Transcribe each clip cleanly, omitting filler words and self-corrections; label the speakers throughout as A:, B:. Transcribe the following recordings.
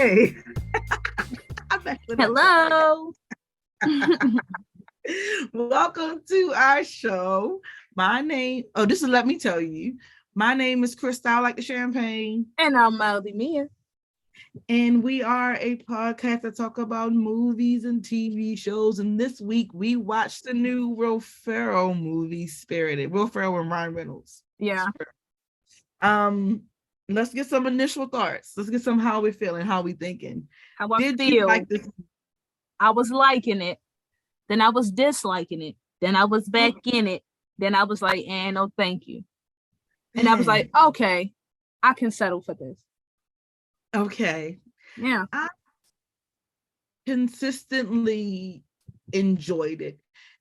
A: Hey, I'm actually not
B: Hello.
A: Welcome to our show. This is Let Me Tell You. My name is Crystal, I like the champagne.
B: And I'm Melody Mia.
A: And we are a podcast that talk about movies and TV shows. And this week we watched the new Will Ferrell movie, Spirited. Will Ferrell and Ryan Reynolds.
B: Yeah.
A: Let's get some initial thoughts. Let's get some how we feeling, how we thinking.
B: How I
A: Did
B: feel.
A: you like this?
B: I was liking it. Then I was disliking it. Then I was back in it. Then I was like, no, thank you. And I was like, okay, I can settle for this.
A: Okay.
B: Yeah.
A: I consistently enjoyed it.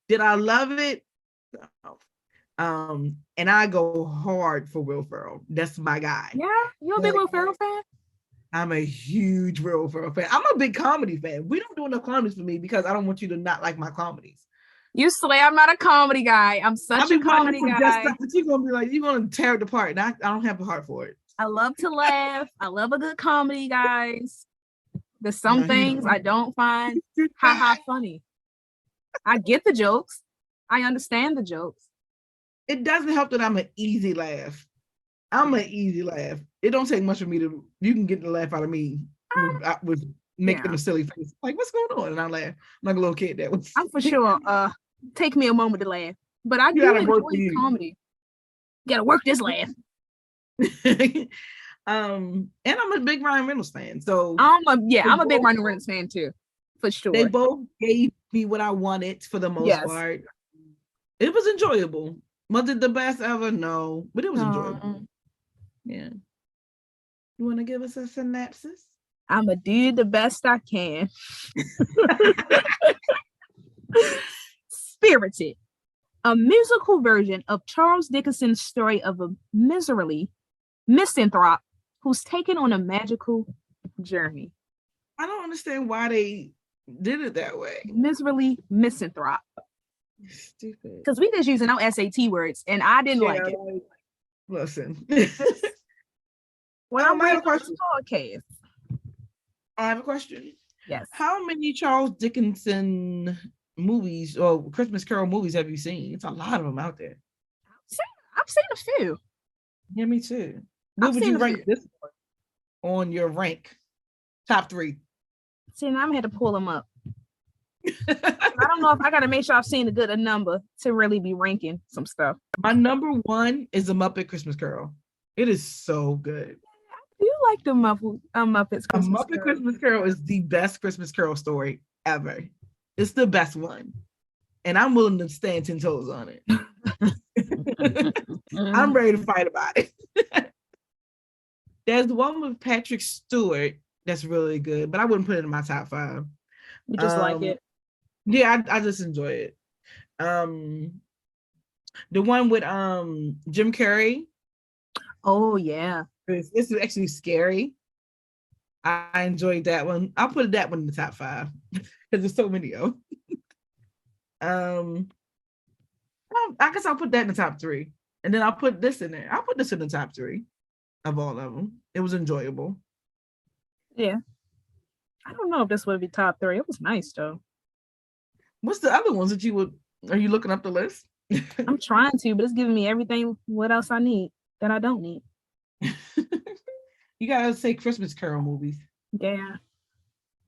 A: Did I love it? No. And I go hard for Will Ferrell. That's my guy.
B: Yeah, you a big Will Ferrell fan?
A: I'm a huge Will Ferrell fan. I'm a big comedy fan. We don't do enough comedies for me because I don't want you to not like my comedies.
B: You swear I'm not a comedy guy. I'm such a comedy guy.
A: You're gonna be like, you're gonna tear it apart. And I don't have the heart for it.
B: I love to laugh. I love a good comedy, guys. There's some things I don't find ha funny. I get the jokes. I understand the jokes.
A: It doesn't help that I'm an easy laugh. I'm an easy laugh. It don't take much for me to. You can get the laugh out of me with making a silly face. Like, what's going on? And I laugh. I'm like a little kid that was.
B: I'm for sure. Take me a moment to laugh, but I do enjoy comedy. You gotta work this laugh.
A: And I'm a big Ryan Reynolds fan. So
B: I'm a big Ryan Reynolds fan too, for sure.
A: They both gave me what I wanted for the most part. It was enjoyable. Was it the best ever? No, but it was enjoyable. Yeah. You want to give us a synopsis?
B: I'm gonna do the best I can. Spirited, a musical version of Charles Dickens's story of a miserly misanthrope who's taken on a magical journey.
A: I don't understand why they did it that way.
B: Miserly misanthrope.
A: Stupid.
B: Because we just using our SAT words, and I didn't like it.
A: Listen.
B: When I'm reading the podcast.
A: I have a question.
B: Yes.
A: How many Charles Dickinson movies or Christmas Carol movies have you seen? It's a lot of them out there.
B: I've seen a few.
A: Yeah, me too. What would you rank this one on your rank? Top 3.
B: See, now I'm gonna have to pull them up. I don't know if I gotta make sure I've seen a good number to really be ranking some stuff.
A: My number 1 is The Muppet Christmas Carol. It is so good.
B: I do like the Muppets Christmas
A: Muppet Carol. Christmas Carol is the best Christmas Carol story ever. It's the best one. And I'm willing to stand 10 toes on it. I'm ready to fight about it. There's one with Patrick Stewart that's really good, but I wouldn't put it in my top 5.
B: You just like it?
A: Yeah, I just enjoy it. The one with Jim Carrey.
B: Oh yeah.
A: This is actually scary. I enjoyed that one. I'll put that one in the top 5 because there's so many of them. I guess I'll put that in the top 3, and then I'll put this in there. I'll put this in the top 3 of all of them. It was enjoyable.
B: Yeah, I don't know if this would be top 3. It was nice though.
A: What's the other ones that you would? Are you looking up the list?
B: I'm trying to, but it's giving me everything. What else I need that I don't need?
A: You gotta say Christmas Carol movies.
B: Yeah,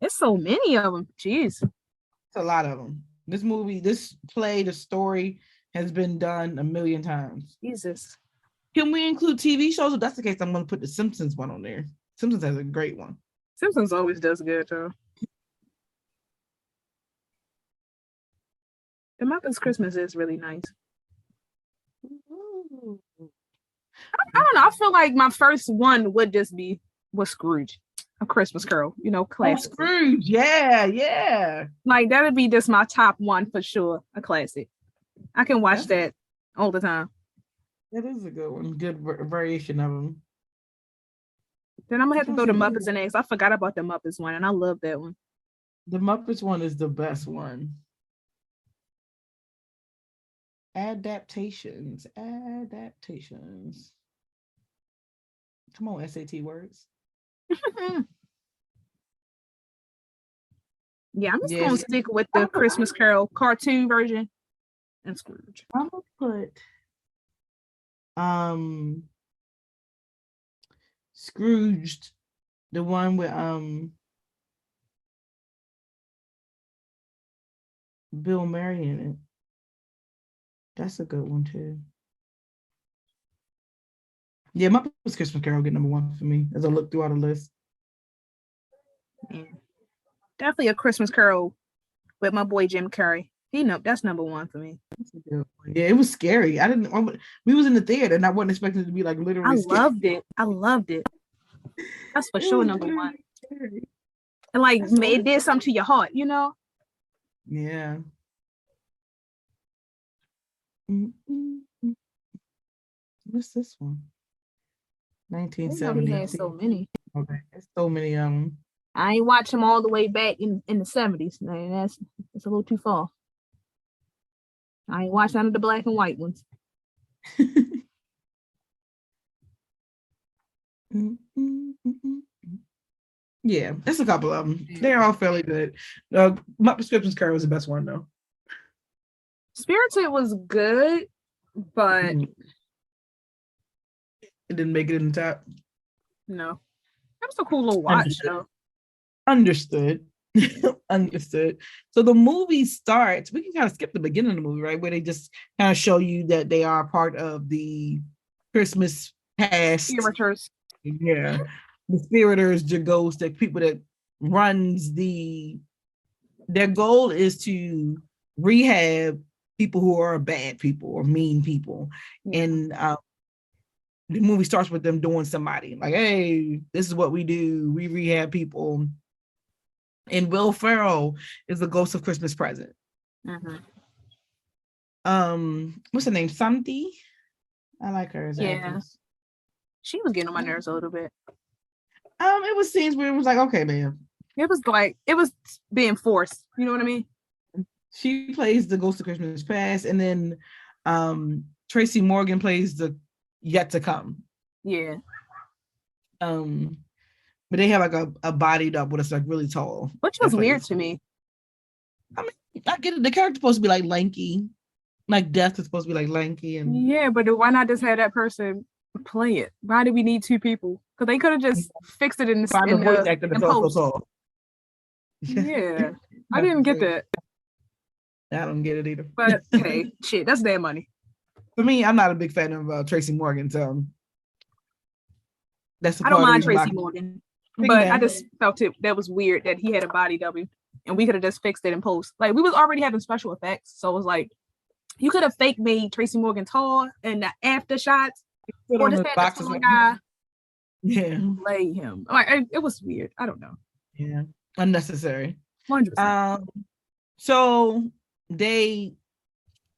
B: it's so many of them. Jeez,
A: it's a lot of them. This play, the story has been done a million times.
B: Jesus.
A: Can we include TV shows? If that's the case, I'm gonna put the Simpsons one on there. Simpsons has a great one.
B: Simpsons always does good though. The Muppets Christmas is really nice. I don't know. I feel like my first one would just be Scrooge, A Christmas Carol. Classic.
A: Oh, Scrooge, yeah.
B: Like that would be just my top 1 for sure. A classic. I can watch that all the time.
A: That is a good one. Good variation of them.
B: Then I'm gonna have to throw the Muppets in next. I forgot about the Muppets one, and I love that one.
A: The Muppets one is the best one. Adaptations. Come on, SAT words.
B: Yeah, I'm just
A: Yeah,
B: gonna stick with the Christmas Carol cartoon version and Scrooge.
A: I'm gonna put um Scrooged, the one with Bill Murray in it. That's a good one too. Yeah, Muppets Christmas Carol get number one for me as I look throughout the list.
B: Yeah. Definitely a Christmas Carol with my boy Jim Carrey. That's number one for me.
A: Yeah, it was scary. We was in the theater and I wasn't expecting it to be like
B: I
A: literally scary.
B: loved it. I loved it. That's for
A: It
B: sure
A: was
B: number
A: very
B: one.
A: scary.
B: And like it did something to your heart, you know?
A: Yeah. What's this one?
B: He
A: 1970.
B: had so many.
A: Okay. There's so many
B: I ain't watch them all the way back in the 70s. Man, that's a little too far. I ain't watched none of the black and white ones.
A: Yeah, there's a couple of them. They're all fairly good. Muppets Christmas Carol was the best one though.
B: Spirited was good, but
A: it didn't make it in the top.
B: no. That was a cool little watch though.
A: Understood. Understood. So the movie starts, we can kind of skip the beginning of the movie, right? Where they just kind of show you that they are part of the Christmas past.
B: Spiriters.
A: Yeah. The spiriters, the ghosts, the people that runs their goal is to rehab people who are bad people or mean people. Yeah. And the movie starts with them doing somebody like, hey, this is what we do. We rehab people. And Will Ferrell is the ghost of Christmas Present.
B: Mm-hmm.
A: What's her name? Lmty? I like her as actress.
B: She was getting on my nerves a little bit.
A: It was scenes where it was like, okay, man.
B: It was being forced. You know what I mean?
A: She plays the ghost of Christmas Past, and then Tracy Morgan plays the Yet to Come.
B: Yeah.
A: But they have like a bodied up, but it's like really tall.
B: Which was weird to me.
A: I mean, I get it. The character's supposed to be like lanky. Like Death is supposed to be like lanky. And
B: yeah, but why not just have that person play it? Why do we need two people? Because they could have just fixed it in
A: voice actor that's also tall.
B: Yeah. I didn't get that.
A: I don't get it either.
B: But hey, shit, that's their money.
A: For me, I'm not a big fan of Tracy Morgan, so that's the
B: I don't mind Tracy Morgan. But I just felt that was weird that he had a body double and we could have just fixed it in post. Like we was already having special effects. So it was like, you could have fake made Tracy Morgan tall and the after shots or just had the tall guy lay him. Like it was weird. I don't know.
A: Yeah. Unnecessary.
B: 100%.
A: So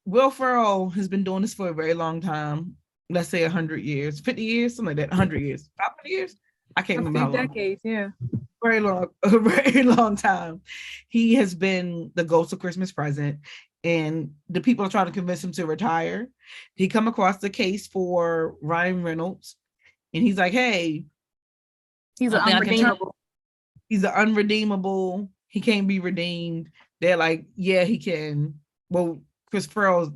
A: Will Ferrell has been doing this for a very long time. Let's say 100 years, 50 years, something like that, 100 years, 500 years. I can't remember how long.
B: Decades, yeah.
A: A very long time. He has been the ghost of Christmas Present, and the people are trying to convince him to retire. He come across the case for Ryan Reynolds, and he's like, hey,
B: he's an unredeemable.
A: He's an unredeemable. He can't be redeemed. They're like, yeah, he can. Well, Will Ferrell's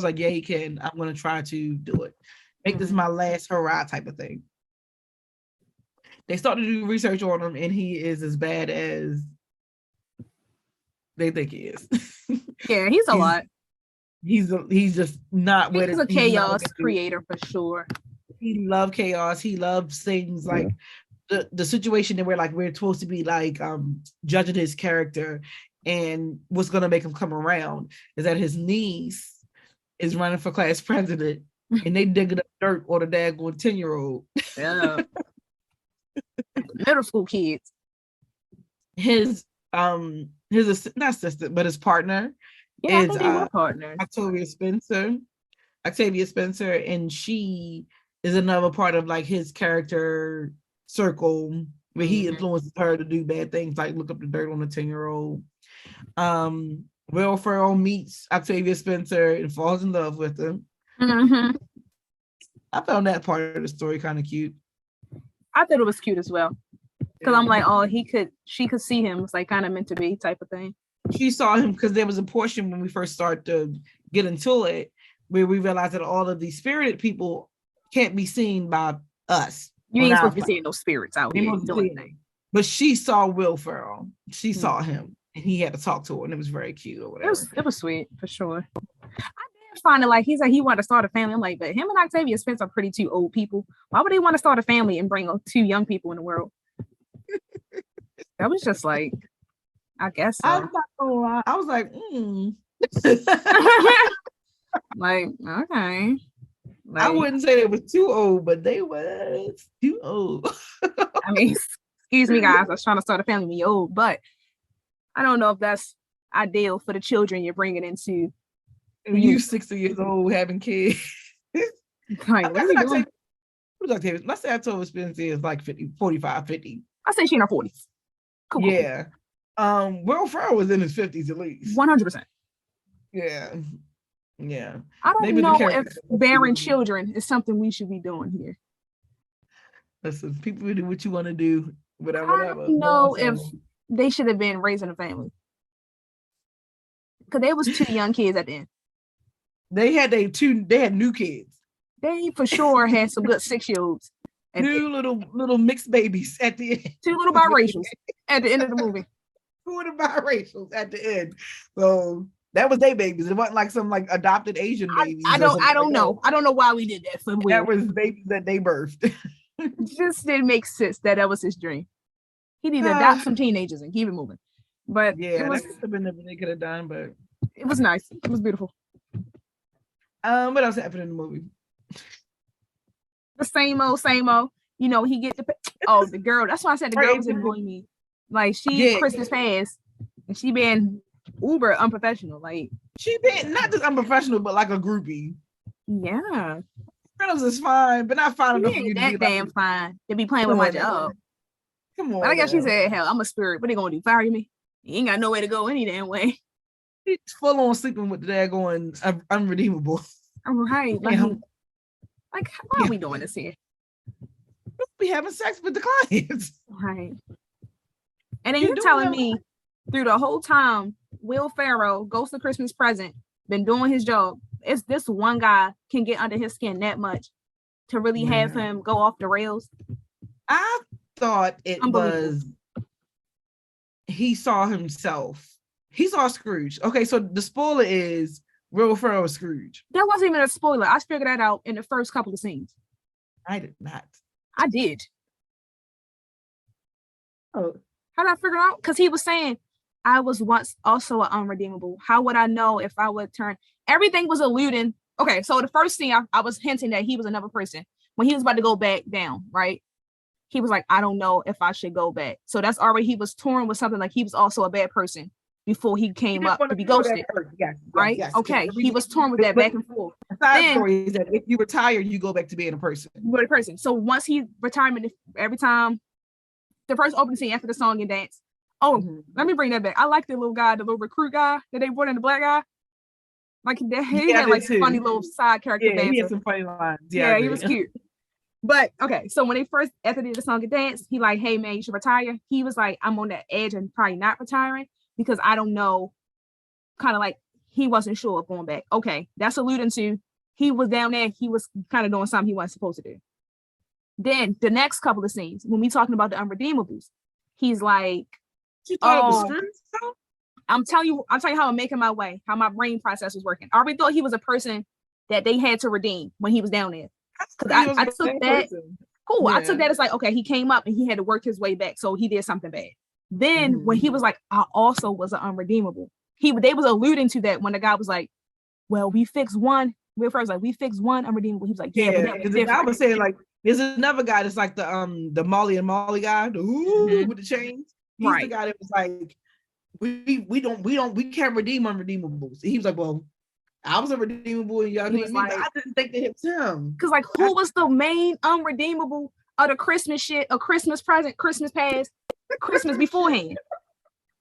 A: like, yeah, he can. I'm going to try to do it. Make this my last hurrah type of thing. They start to do research on him, and he is as bad as they think he is.
B: Yeah, he's a lot.
A: He's just not with it.
B: He's a chaos creator for sure.
A: He loves chaos. He loves things like the situation that we're supposed to be like judging his character, and what's gonna make him come around is that his niece is running for class president, and they digging up dirt on a daggone 10-year-old.
B: Yeah. Middle school kids.
A: His not assistant, but his partner is Octavia Spencer, and she is another part of like his character circle where he influences her to do bad things like look up the dirt on a 10-year-old. Will Ferrell meets Octavia Spencer and falls in love with him.
B: Mm-hmm.
A: I found that part of the story kind of cute.
B: I thought it was cute as well. Because I'm like, oh, she could see him. It's like kind of meant to be type of thing.
A: She saw him because there was a portion when we first started to get into it where we realized that all of these spirited people can't be seen by us.
B: You ain't supposed to be seeing those spirits out here doing things.
A: But she saw Will Ferrell. She saw him, and he had to talk to her, and it was very cute or whatever.
B: It was sweet for sure. I did find it like he said he wanted to start a family. I'm like, but him and Octavia Spencer are pretty two old people. Why would they want to start a family and bring two young people in the world? That was just like, I guess so.
A: I'm not gonna lie. I was like,
B: like, okay. Like,
A: I wouldn't say they was too old, but they was too old.
B: I mean, excuse me, guys. I was trying to start a family when you're old, but I don't know if that's ideal for the children you're bringing into.
A: You 60 years old having kids.
B: Like, what are you doing?
A: Let's say Octavia Spencer is like 50, 45, 50.
B: I say she in her 40s. Cool.
A: Yeah. Will Ferrell was in his 50s at least.
B: 100%.
A: Yeah. Yeah.
B: I don't know if bearing children is something we should be doing here.
A: Listen, people do what you want to do, whatever.
B: I don't know if they should have been raising a family. Because there was two young kids at the end.
A: They had new kids.
B: They for sure had some good 6-year-olds.
A: Two little mixed babies at the end.
B: Two little biracials at the end of the movie.
A: Two little biracials at the end. So that was their babies. It wasn't like some like adopted Asian babies.
B: I don't know. I don't know why we did that. For
A: that was babies that they birthed.
B: Just didn't make sense that was his dream. He needed to adopt some teenagers and keep it moving. But
A: yeah, that could have been everything they could have done, but
B: it was nice. It was beautiful.
A: What else happened in the movie?
B: The same old. You know, he get the girl. That's why I said the girl was annoying me. Like she Christmas past and she been uber unprofessional. Like
A: she been not just unprofessional, but like a groupie.
B: Yeah.
A: Reynolds is fine, but not fine enough for you to
B: that damn fine to be playing with my job.
A: Come on.
B: But I guess she said, hell, I'm a spirit. What they gonna do? Fire me? You ain't got nowhere to go any damn way.
A: He's full on sleeping with the daggone unredeemable.
B: Right. Like, why are we doing this here?
A: We'll be having sex with the clients.
B: Right. And then you're telling me through the whole time, Will Ferrell, Ghost of Christmas Present, been doing his job. It's this one guy can get under his skin that much to really have him go off the rails.
A: I thought it was he saw himself. He saw Scrooge. Okay, so the spoiler is Will Ferrell Scrooge.
B: That wasn't even a spoiler. I figured that out in the first couple of scenes.
A: I did not.
B: I did.
A: Oh.
B: How did I figure it out? Because he was saying, I was once also an unredeemable. How would I know if I would turn? Everything was alluding. Okay, so the first scene, I was hinting that he was another person. When he was about to go back down, right? He was like, I don't know if I should go back. So that's already, he was torn with something like he was also a bad person before he came up to be ghosted. Right? Yes. Okay, he was torn with that back and forth.
A: The side story is that if you retire, you go back to being a person.
B: You're a person. So once he retirement, every time, the first opening scene after the song and dance. Oh, let me bring that back. I like the little guy, the little recruit guy that they brought in, the black guy. Like he had like some funny little side character dancer.
A: He had some funny lines.
B: Yeah, he was cute. But okay, so when they first after they did the song and dance, he like, hey man, you should retire. He was like, I'm on that edge and probably not retiring because I don't know. Kind of like he wasn't sure of going back. Okay, that's alluding to he was down there. He was kind of doing something he wasn't supposed to do. Then the next couple of scenes, when we talking about the unredeemables, he's like, I'm telling you how I'm making my way, how my brain process was working. I already thought he was a person that they had to redeem when he was down there. Because I took that. Cool. Yeah. I took that as like, okay, he came up and he had to work his way back. So he did something bad. Then when he was like, I also was an unredeemable. They was alluding to that when the guy was like, well, we fixed one. We first like, we fixed one unredeemable. He was like, yeah. But
A: I was saying like, there's another guy that's like the Molly and Molly guy, with the chains. He's the guy that was like, we can't redeem unredeemables. And he was like, well, I was a redeemable and y'all didn't like, I didn't think that it was him.
B: Because like who was the main unredeemable of the Christmas shit, a Christmas present, Christmas past, Christmas beforehand?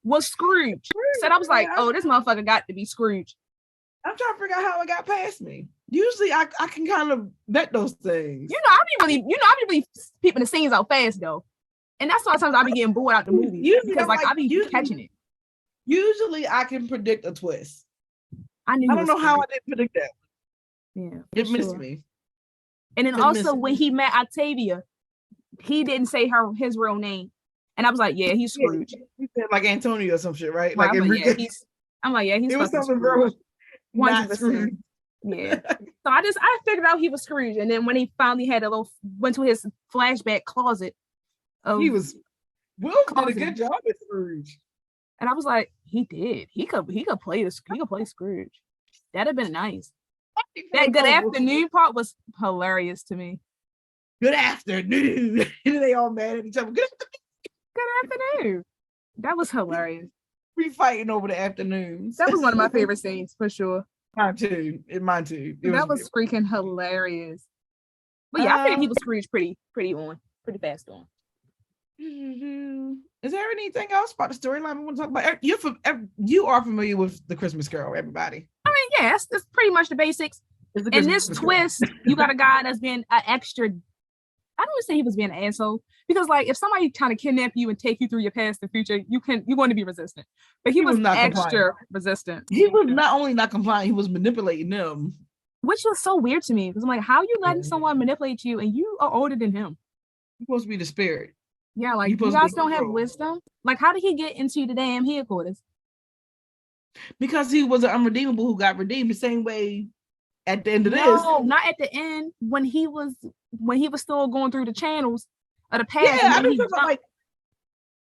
B: Was Scrooge. So I was like, oh, this motherfucker got to be Scrooge.
A: I'm trying to figure out how it got past me. Usually I can kind of bet those things.
B: I be really peeping the scenes out fast though. And that's why sometimes I be getting bored out the movie because like I be catching it.
A: Usually I can predict a twist.
B: I
A: don't know how I didn't predict that.
B: Yeah,
A: it missed me.
B: And then also when he met Octavia, he didn't say his real name, and I was like, yeah, he's Scrooge.
A: He said like Antonio or some shit, right? Like
B: Enrique. He's it was something Scrooge. 100%. Yeah. So I figured out he was Scrooge, and then when he finally had went to his flashback closet,
A: he was Will did a good job at Scrooge.
B: And I was like, he did. He could play Scrooge. That'd have been nice. That good afternoon part was hilarious to me.
A: Good afternoon. They all mad at each other. Good
B: afternoon. That was hilarious.
A: We fighting over the afternoons.
B: That was one of my favorite scenes for sure.
A: Mine too.
B: That was freaking hilarious. But yeah, I think he was Scrooge pretty fast on.
A: Is there anything else about the storyline we want to talk about? You are familiar with the Christmas Carol, everybody.
B: I mean, yeah, that's pretty much the basics. In this twist, you got a guy that's been an extra. I don't want to say he was being an asshole because, like, if somebody kind of kidnap you and take you through your past and future, you're going to be resistant. But he was not extra resistant.
A: He was not only not compliant, he was manipulating them,
B: which was so weird to me because I'm like, how are you letting someone manipulate you and you are older than him?
A: You're supposed to be the spirit.
B: Yeah, like you guys don't have wisdom. Like, how did he get into the damn headquarters?
A: Because he was an unredeemable who got redeemed the same way at the end of this.
B: No, not at the end. When he was still going through the channels of the past.
A: Yeah, I mean, like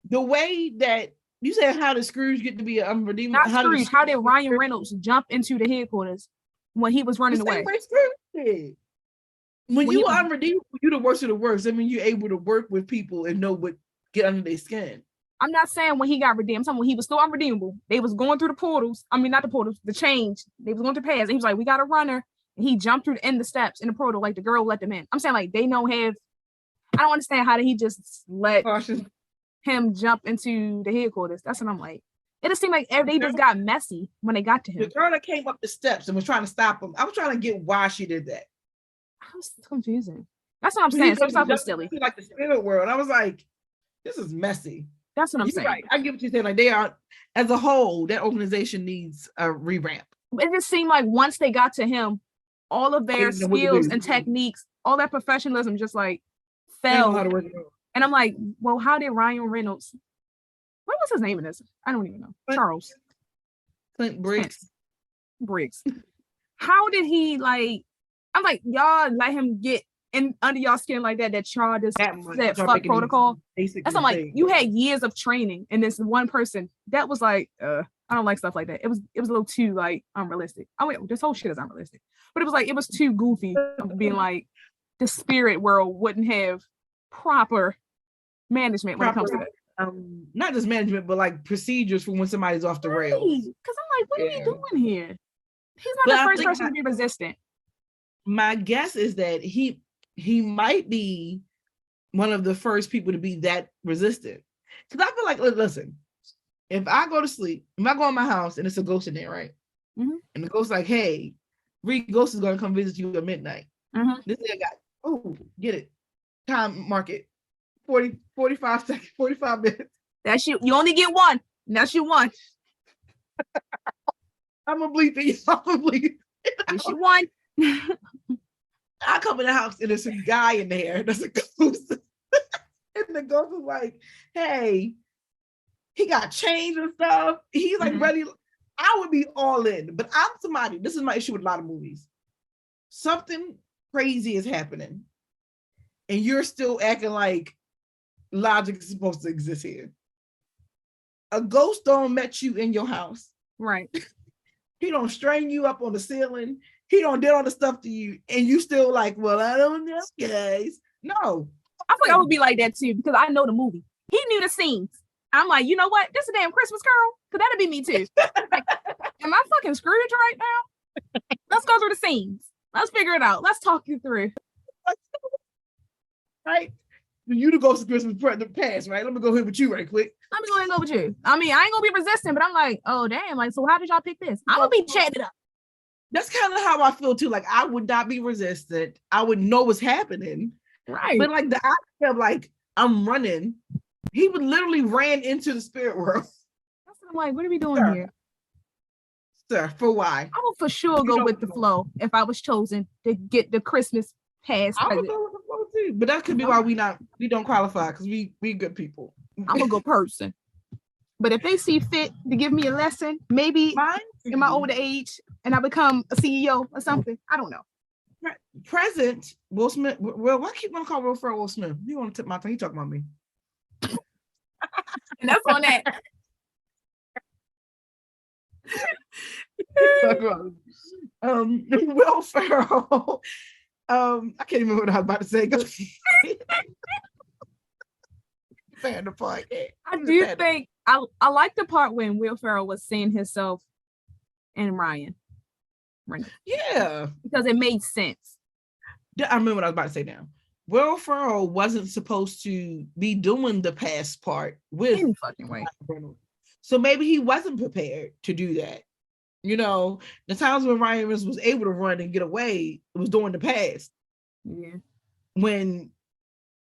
A: the way that you said, how did Scrooge get to be an unredeemable?
B: How did Ryan Reynolds jump into the headquarters when he was running away?
A: Scrooge did. When you are unredeemable, you're the worst of the worst. I mean, you're able to work with people and know what get under their skin.
B: I'm not saying when he got redeemed. I'm talking when he was still unredeemable. They was going through the portals. I mean, not the portals, the change. They was going through paths. And he was like, we got a runner. And he jumped through the end of the steps in the portal, like the girl let them in. I'm saying, like, they don't have. I don't understand how did he just let him jump into the headquarters. That's what I'm like. It just seemed like they just got messy when they got to him.
A: The girl that came up the steps and was trying to stop him. I was trying to get why she did that.
B: I was confusing. That's what I'm saying. Some stuff was silly.
A: Like the spirit world. I was like, this is messy.
B: That's what I'm saying.
A: Right. I get what you're saying. Like, they are, as a whole, that organization needs a revamp.
B: It just seemed like once they got to him, all of their skills and techniques, all that professionalism just like fell. And I'm like, well, how did Ryan Reynolds, what was his name in this? I don't even know. Charles.
A: Clint Briggs.
B: How did he like, I'm like, y'all let him get in under y'all skin like that y'all just that fuck protocol. That's like you had years of training and this one person that was like, I don't like stuff like that. It was a little too like unrealistic. I mean, this whole shit is unrealistic, but it was too goofy being like the spirit world wouldn't have proper management when it comes to that.
A: Not just management, but like procedures for when somebody's off the rails.
B: Because I'm like, what are we doing here? He's not the first person to be resistant.
A: My guess is that he might be one of the first people to be that resistant. Because I feel like, listen, if I go to sleep, if I go in my house and it's a ghost in there, right? Mm-hmm. And the ghost like, hey, Reed Ghost is going to come visit you at midnight. Mm-hmm. This nigga got, get it. Time market. 45 seconds, 45 minutes.
B: That's you. You only get one. That's you one.
A: I'm going to bleep it. I'm going to bleep it.
B: That's you one.
A: I come in the house and there's a guy in there. There's a ghost. And the ghost is like, hey, he got chains and stuff. He's like ready. I would be all in. But I'm somebody, this is my issue with a lot of movies. Something crazy is happening. And you're still acting like logic is supposed to exist here. A ghost don't met you in your house.
B: Right.
A: He don't string you up on the ceiling. He don't did all the stuff to you, and you still like, well, I don't know, guys. No.
B: I feel like I would be like that too, because I know the movie. He knew the scenes. I'm like, you know what? This is a damn Christmas Carol. Because that'd be me too. Like, am I fucking Scrooge right now? Let's go through the scenes. Let's figure it out. Let's talk you through.
A: Right? You to go to Christmas the past, right? Let me go here with you right quick.
B: Let me go and go with you. I mean, I ain't gonna be resistant, but I'm like, oh damn, like, so how did y'all pick this? I'm gonna be chatting it up.
A: That's kind of how I feel too. Like, I would not be resistant. I would know what's happening.
B: Right.
A: But like the idea of like I'm running. He would literally ran into the spirit world.
B: I'm like, what are we doing here?
A: Sir, for why?
B: I would for sure go with the flow if I was chosen to get the Christmas pass.
A: I would go with the flow too, but that could be why we don't qualify because we good people.
B: I'm a good person. But if they see fit to give me a lesson, maybe in my older age, and I become a CEO or something, I don't know.
A: Present Will Smith. Well, why keep on calling Will Ferrell Will Smith? You want to tip my tongue? He talking about me.
B: And that's on that.
A: Will Ferrell. I can't even remember what I was about to say. Fan the part.
B: I do think I like the part when Will Ferrell was seeing himself and Ryan.
A: Yeah,
B: because it made sense.
A: I remember what I was about to say now. Will Ferrell wasn't supposed to be doing the past part with
B: any fucking way.
A: So maybe he wasn't prepared to do that. You know, the times when Ryan was able to run and get away, it was during the past.
B: Yeah.
A: When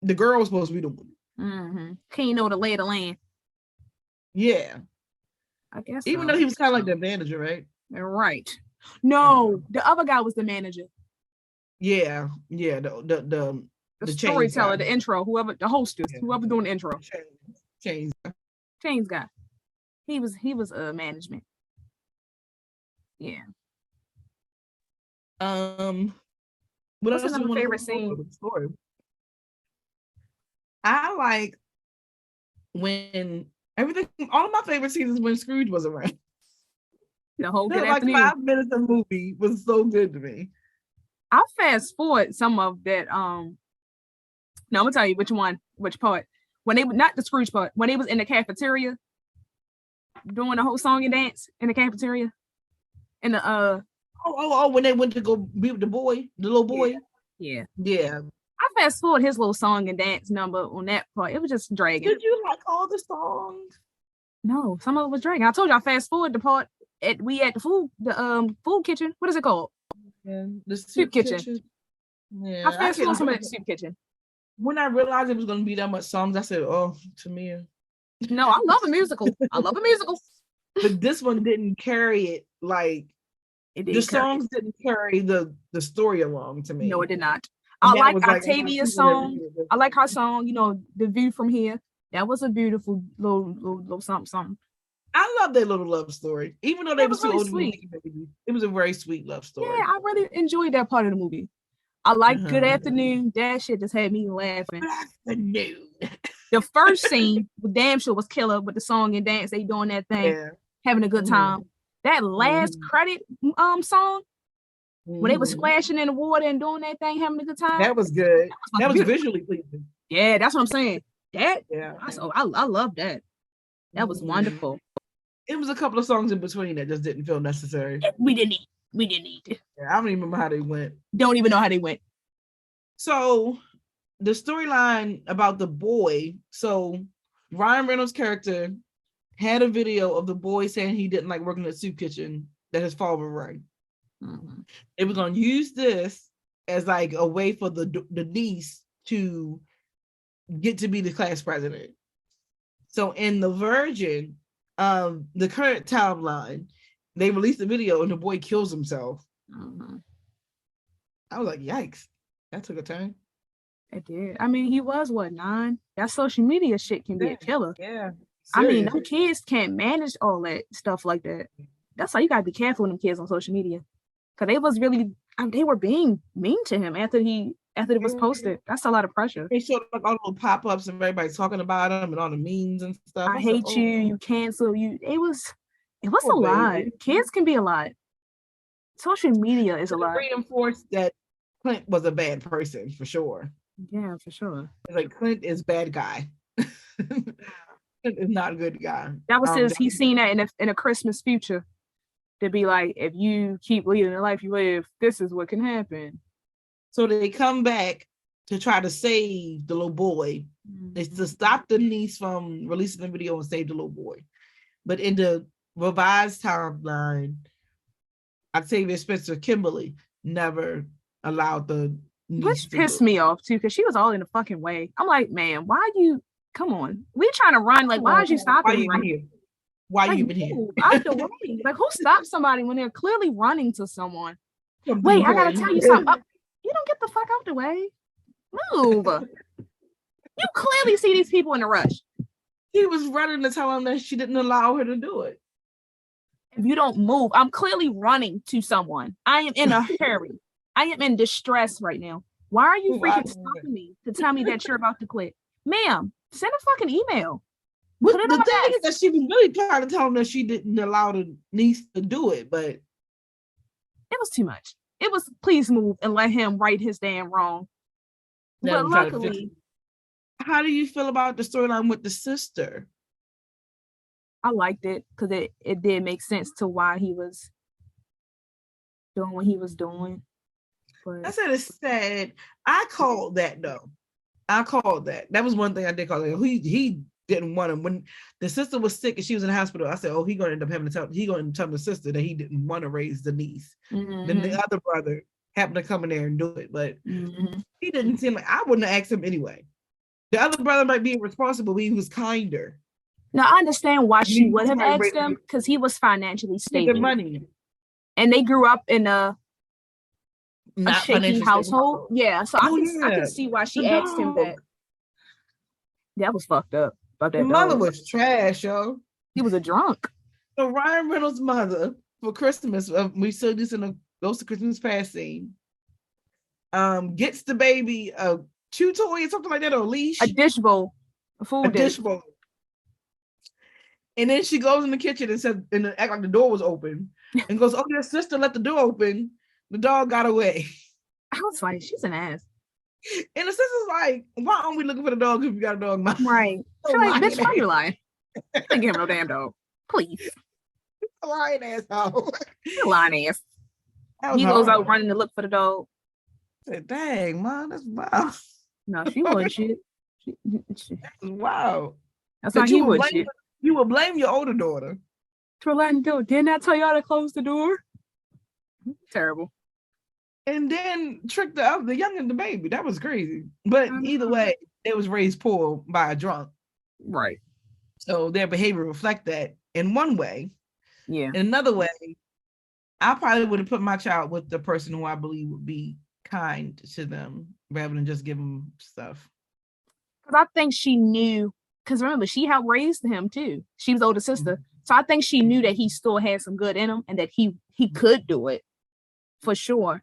A: the girl was supposed to be the one.
B: Mm-hmm. Can't know the lay of the land.
A: Yeah.
B: I guess
A: even though he was kind of like the manager, right?
B: Right. No, the other guy was the manager.
A: Yeah. The
B: storyteller, the intro, whoever, the hostess, whoever doing the intro. Chains guy. He was management. Yeah.
A: What's
B: another favorite scene?
A: Story? I like when all of my favorite scenes is when Scrooge was around.
B: The whole good
A: like
B: afternoon.
A: 5 minutes of the movie was so good to me.
B: I'll fast forward some of that. No, I'm gonna tell you which part. When they not the Scrooge part, when they was in the cafeteria doing the whole song and dance in the cafeteria. And the
A: when they went to go be with the little boy.
B: Yeah.
A: I
B: fast forward his little song and dance number on that part. It was just dragging.
A: Did you like all the songs?
B: No, some of it was dragging. I told you I fast forward the part at the food kitchen. What is it called?
A: Yeah, the soup kitchen. Yeah,
B: I fast forward some of that soup kitchen.
A: When I realized it was going to be that much songs, I said, "Oh, Tamia."
B: No, I love a musical.
A: But this one didn't carry it like the songs didn't carry the story along to me.
B: No, it did not. I like Octavia's song. I like her song, The View from Here. That was a beautiful little something.
A: I love their little love story. Even though they were so old, it was a very sweet love story.
B: Yeah, I really enjoyed that part of the movie. I like Good Afternoon. That shit just had me laughing.
A: Good afternoon.
B: The first scene, damn sure was killer with the song and dance. They doing that thing, having a good time. That last credit song, when they was splashing in the water and doing that thing, having a good time.
A: That was good. That was visually pleasing.
B: Yeah, that's what I'm saying. I love that. That was wonderful.
A: It was a couple of songs in between that just didn't feel necessary.
B: We didn't need it.
A: Yeah, I don't even remember how they went.
B: Don't even know how they went.
A: So the storyline about the boy. So Ryan Reynolds' character had a video of the boy saying he didn't like working at the soup kitchen that his father ran. Mm-hmm. They were going to use this as like a way for the niece to get to be the class president. So in the version of the current timeline, they released the video and the boy kills himself. Mm-hmm. I was like, yikes, that took a turn.
B: It did. I mean, he was 9? That social media shit can be a killer.
A: Yeah. Serious.
B: I mean, them kids can't manage all that stuff like that. That's why you gotta be careful with them kids on social media. Cause they were being mean to him after it was posted. That's a lot of pressure.
A: They showed like all the little pop-ups and everybody talking about him and all the memes and stuff.
B: I hate you, you cancel you. It was a lot. Kids can be a lot. Social media is a lot.
A: Reinforced that Clint was a bad person for sure.
B: Yeah, for sure.
A: Like Clint is bad guy. Clint is not a good guy.
B: That was he's seen that in a Christmas future. To be like, if you keep leading the life you live, this is what can happen.
A: So they come back to try to save the little boy. Mm-hmm. It's to stop the niece from releasing the video and save the little boy. But in the revised timeline, Octavia Spencer Kimberly never allowed the niece
B: Which
A: to do
B: pissed
A: it.
B: me off too, because she was all in the fucking way. I'm like, man, why you come on? We trying to run. Like, why is you
A: Why
B: stopping me
A: you
B: right
A: even here? Why
B: now?
A: you
B: Like,
A: even here?
B: move out the way. Like, who stops somebody when they're clearly running to someone?
A: Something
B: Wait, I gotta tell you
A: important.
B: something. You don't get the fuck out the way. Move. You clearly see these people in a rush.
A: He was running to tell him that she didn't allow her to do it.
B: If you don't move, I'm clearly running to someone. I am in a hurry. I am in distress right now. Why are you freaking stopping me to tell me that you're about to quit? Ma'am, send a fucking email.
A: But
B: Put it
A: the
B: on my
A: thing
B: desk.
A: is that she was really trying to tell him that she didn't allow the niece to do it, but
B: It was too much. It was please move and let him right his damn wrong.
A: let
B: But
A: him try to fix
B: luckily,
A: it. How do you feel about the storyline with the sister?
B: I liked it because it did make sense to why he was doing what he was doing. But
A: I said it's sad. I called that though. I called that. That was one thing I did call it. He didn't want him. When the sister was sick and she was in the hospital, I said, oh, he gonna end up having to tell the sister that he didn't want to raise the niece. Then the other brother happened to come in there and do it, but he didn't seem like I wouldn't have asked him anyway. The other brother might be irresponsible, but he was kinder.
B: Now I understand why she would have asked him because he was financially stable.
A: Money.
B: And they grew up in a shaky household.
A: Stable.
B: Yeah, so I can see why she asked him that. That was fucked up. About that
A: the mother was trash, yo.
B: He was a drunk.
A: So Ryan Reynolds' mother for Christmas, we saw this in a Ghost of Christmas Past scene. Gets the baby a chew toy or something like that, or a leash,
B: a dish bowl, a food dish
A: bowl. And then she goes in the kitchen and said, and act like the door was open, and goes, "Oh, your sister let the door open. The dog got away."
B: I was like, she's an ass.
A: And the sister's like, "Why aren't we looking for the dog if you got a dog?"
B: Right. She's like, bitch, why you lying? You didn't give him no damn dog. Please.
A: A lying asshole.
B: You're lying ass. He goes out running to look for the dog.
A: I said, dang, man, that's wild.
B: No, she wasn't shit.
A: That's wild.
B: That's why he would shit.
A: You will blame your older daughter
B: for letting do it. Didn't I tell y'all to close the door? Terrible.
A: And then trick the young and the baby. That was crazy. But either way, it was raised poor by a drunk.
B: Right.
A: So their behavior reflect that in one way.
B: Yeah.
A: In another way, I probably would have put my child with the person who I believe would be kind to them rather than just give them stuff.
B: Because I think she knew, because remember, she helped raise him too. She was older sister. So I think she knew that he still had some good in him and that he could do it for sure.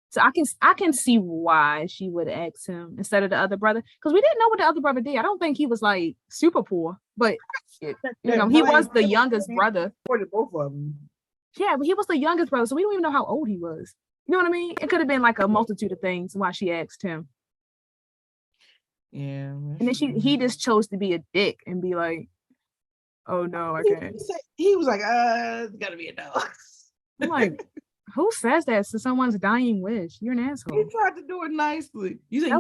B: So I can see why she would ask him instead of the other brother, because we didn't know what the other brother did. I don't think he was like super poor, but he was the youngest brother.
A: Both of them.
B: Yeah, but he was the youngest brother, so we don't even know how old he was. You know what I mean? It could have been like a multitude of things why she asked him.
A: Yeah.
B: And then he just chose to be a dick and be like, "Oh no, I can't."
A: He was like, it's gotta be a dog.
B: I'm like, who says that to someone's dying wish? You're an asshole.
A: He tried to do it nicely. You think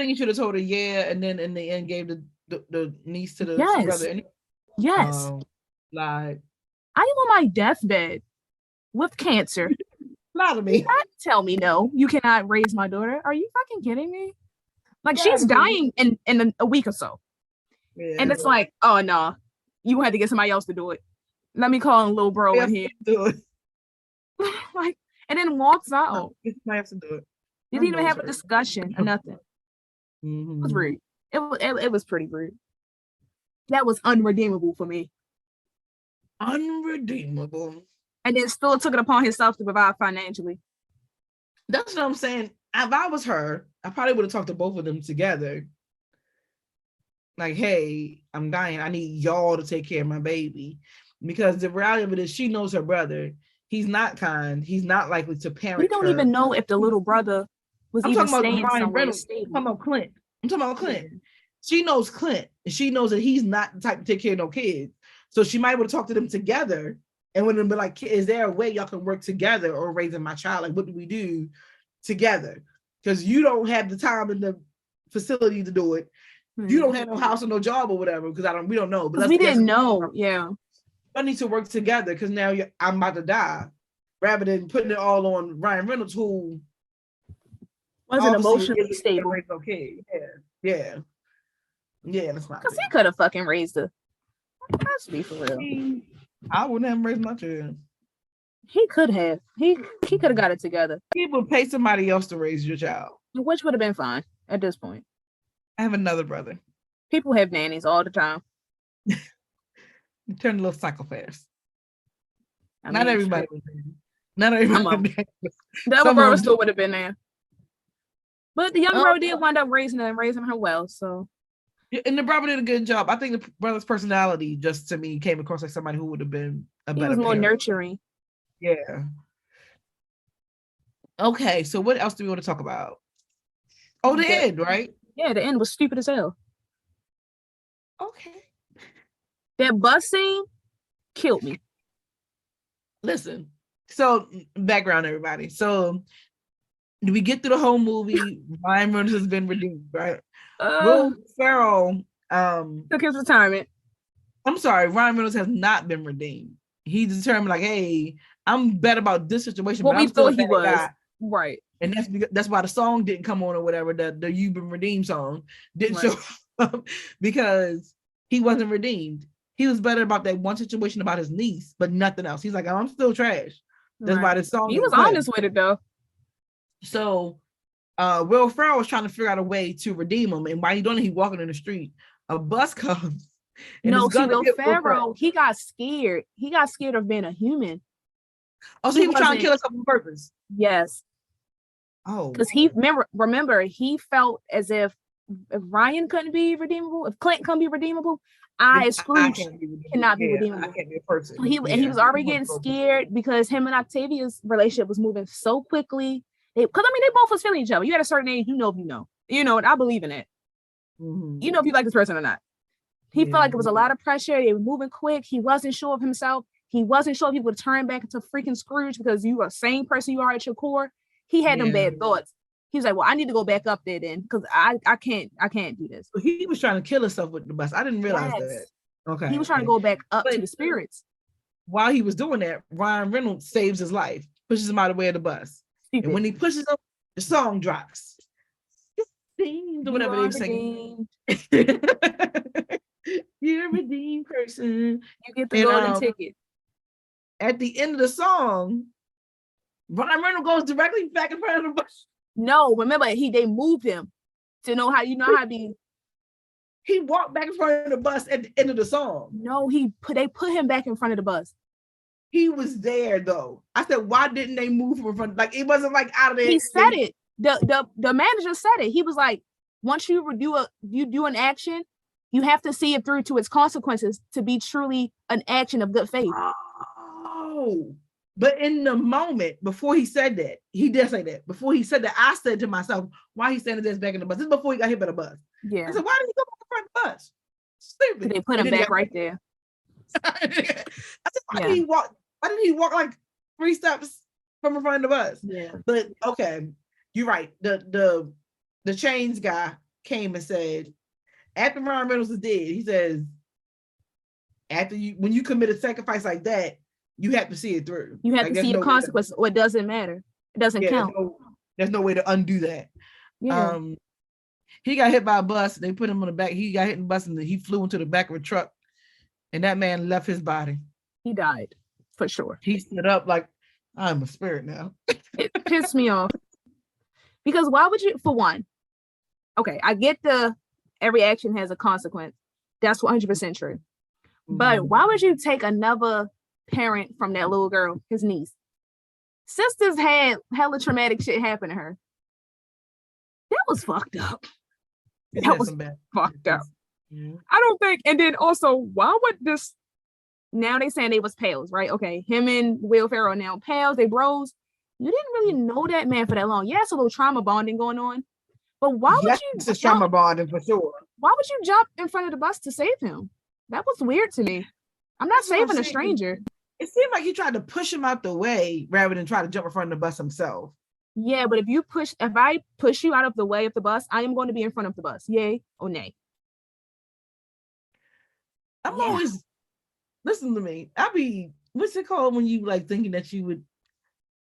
A: he should have told her yeah, and then in the end gave the niece to the brother?
B: Yes.
A: Like,
B: I am on my deathbed with cancer.
A: Lie to me.
B: You can't tell me no. You cannot raise my daughter. Are you fucking kidding me? Like, she's dying in a week or so. Yeah, and it's like, oh no, you had to get somebody else to do it. Let me call little bro in here. Do it. Like, and then walks out.
A: I have to do it.
B: Didn't even have a discussion or nothing. It was rude. It was pretty rude. That was unredeemable for me.
A: Unredeemable.
B: And then still took it upon himself to provide financially.
A: That's what I'm saying. If I was her, I probably would have talked to both of them together. Like, hey, I'm dying. I need y'all to take care of my baby. Because the reality of it is she knows her brother. He's not kind. He's not likely to parent her.
B: We don't even know if the little brother was even staying somewhere stable.
A: I'm talking about Clint. She knows Clint. And she knows that he's not the type to take care of no kids. So she might want to talk to them together and would have been like, is there a way y'all can work together or raising my child? Like, what do we do together? Because you don't have the time in the facility to do it. You don't have no house or no job or whatever, because we don't know.
B: But we didn't know. Yeah.
A: I need to work together because now I'm about to die, rather than putting it all on Ryan Reynolds, who
B: Wasn't emotionally stable.
A: Okay, yeah. That's not.
B: Because he could have fucking raised her. Let's be for real.
A: I wouldn't have raised my child.
B: He could have. He could have got it together.
A: He would pay somebody else to raise your child,
B: which would have been fine at this point.
A: I have another brother.
B: People have nannies all the time.
A: You turn a little psychopaths. Not everybody. Not everybody.
B: The other brother still would have been there. But the young brother did wind up raising her well, so.
A: And the brother did a good job. I think the brother's personality, just to me, came across like somebody who would have been a better. He was
B: more nurturing.
A: Yeah. Okay, so what else do we want to talk about? Oh, the end, right?
B: Yeah, the end was stupid as hell.
A: Okay.
B: That bus scene killed me.
A: Listen, so background, everybody. So we get through the whole movie. Ryan Reynolds has been redeemed, right? Will Ferrell
B: took his retirement.
A: I'm sorry, Ryan Reynolds has not been redeemed. He's determined, like, hey, I'm better about this situation.
B: What
A: but
B: we thought he was. Guy. Right.
A: And that's why the song didn't come on or whatever, the You've Been Redeemed song didn't show up because he wasn't redeemed. He was better about that one situation about his niece, but nothing else. He's like, I'm still trash. That's why the song.
B: He was honest with it though.
A: So Will Ferrell was trying to figure out a way to redeem him. And while he's doing it, he's walking in the street. A bus comes.
B: No, see, Will Ferrell, he got scared. He got scared of being a human.
A: Oh, so he was trying to kill himself on purpose.
B: Yes.
A: Oh.
B: Because he remember, he felt as if Ryan couldn't be redeemable, if Clint couldn't be redeemable, I Scrooge cannot be redeemable. I can't be a person. So he was already getting scared because him and Octavia's relationship was moving so quickly. Because they both was feeling each other. You at a certain age, you know, and I believe in it. Mm-hmm. You know if you like this person or not. He felt like it was a lot of pressure. They were moving quick. He wasn't sure of himself. He wasn't sure if he would turn back into freaking Scrooge because you are the same person you are at your core. He had them bad thoughts. He was like, well, I need to go back up there then because I can't do this.
A: He was trying to kill himself with the bus. I didn't realize that. Okay.
B: He was trying to go back up to the spirits.
A: While he was doing that, Ryan Reynolds saves his life, pushes him out of the way of the bus. Stupid. And when he pushes him, the song drops. Or whatever they were singing. You're a redeemed person.
B: You get the golden ticket.
A: At the end of the song, Ryan Reynolds goes directly back in front of the bus.
B: No, remember they moved him to know how how to be.
A: He walked back in front of the bus at the end of the song.
B: No, they put him back in front of the bus.
A: He was there though. I said, why didn't they move him in front? Like it wasn't like out of there.
B: He said it. The manager said it. He was like, once you do an action, you have to see it through to its consequences to be truly an action of good faith.
A: Oh, but in the moment before he said that, he did say that. Before he said that, I said to myself, why he's standing there back in the bus? This is before he got hit by the bus.
B: Yeah.
A: I said, why did he go back in front of the bus? Stupid.
B: They put him back right there.
A: I said, why did he walk? Why didn't he walk like 3 steps from in front of the bus?
B: Yeah.
A: But okay, you're right. The chains guy came and said, after Ryan Reynolds is dead, he says, when you commit a sacrifice like that, you have to see it through.
B: You have to see the consequences, or it doesn't matter. It doesn't count.
A: There's no way to undo that.
B: Yeah.
A: He got hit by a bus. They put him on the back. He got hit in the bus and he flew into the back of a truck. And that man left his body.
B: He died, for sure.
A: He stood up like, I'm a spirit now.
B: It pissed me off. Because why would you, for one, okay, I get every action has a consequence. That's 100% true. Mm-hmm. But why would you take another parent from that little girl, his niece? Sisters had hella traumatic shit happen to her. That was fucked up. That was fucked up. Yeah. I don't think, and then also, why would this, now they saying they was pals, right? Okay, him and Will Ferrell now pals, they bros. You didn't really know that man for that long. Yeah, it's a little trauma bonding going on. But why would you?
A: It's trauma bonding for sure.
B: Why would you jump in front of the bus to save him? That was weird to me. I'm not saving a stranger.
A: It seemed like he tried to push him out the way rather than try to jump in front of the bus himself.
B: Yeah, but if I push you out of the way of the bus, I am going to be in front of the bus. Yay or nay?
A: I'm always, listen to me. What's it called when you like thinking that you would,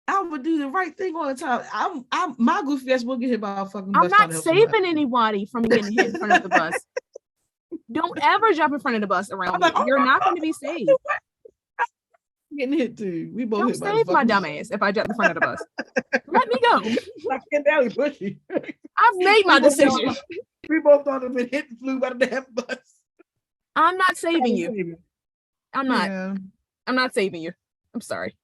A: I would do the right thing all the time. I'm my goofy ass will get hit by a fucking bus.
B: I'm not saving anybody from getting hit in front of the bus. Don't ever jump in front of the bus around me. You're not going to be saved.
A: Getting hit too. We both
B: don't
A: hit
B: save my dumb ass if I jump in front of the bus. Let me go.
A: I can't barely push you.
B: I've made my decision.
A: We both thought have been hit and flew by the damn bus. I'm
B: not saving you. I'm not.
A: Yeah.
B: I'm not saving you. I'm sorry.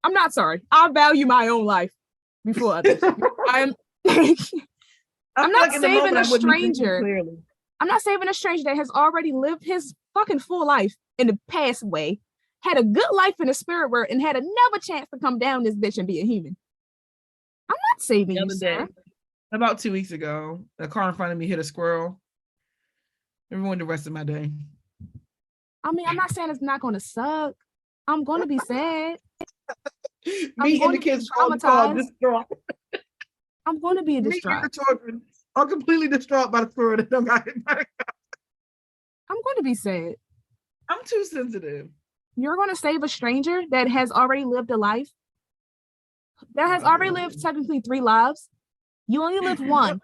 B: I'm not sorry. I value my own life before others. I'm not saving a stranger. I'm not saving a stranger that has already lived his fucking full life in the past way, had a good life in the spirit world, and had another chance to come down this bitch and be a human. I'm not saving you, sir.
A: About 2 weeks ago, a car in front of me hit a squirrel. It ruined the rest of my day.
B: I mean, I'm not saying it's not going to suck. I'm going to be sad.
A: Me and the kids traumatized. Distraught.
B: I'm going to be distraught.
A: Me and the children are completely distraught by the squirrel that don't got hit by the car.
B: I'm going to be sad.
A: I'm too sensitive.
B: You're going to save a stranger that has already lived a life? That has already lived technically 3 lives? You only lived 1.